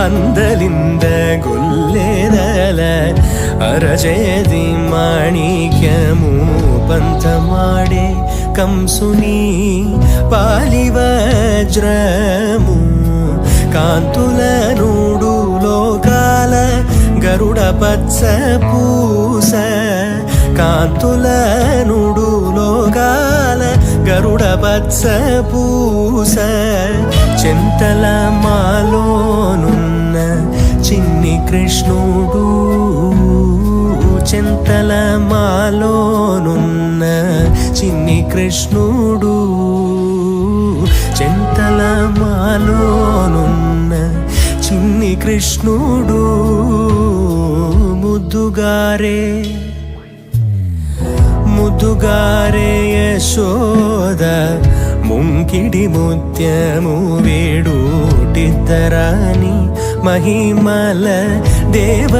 అందలింద గొల్లెదల అరచేది మాణిక్యము పంతమాడే కంసుని పాలివజ్రము కాంతుల నూడు లోకాల గరుడ పచ్చ పూస కాంతుల నూడు లోకాల గరుడ పచ్చ పూస చింతల మాలోనున్న చిన్ని కృష్ణుడు చింతల మాలోనున్న చిన్ని కృష్ణుడు చింతల మాలోనున్న చిన్ని కృష్ణుడు ముద్దుగారే యశోద ముంకిడి ముత్యము వేడుటిద్దరాని మహిమల దేవ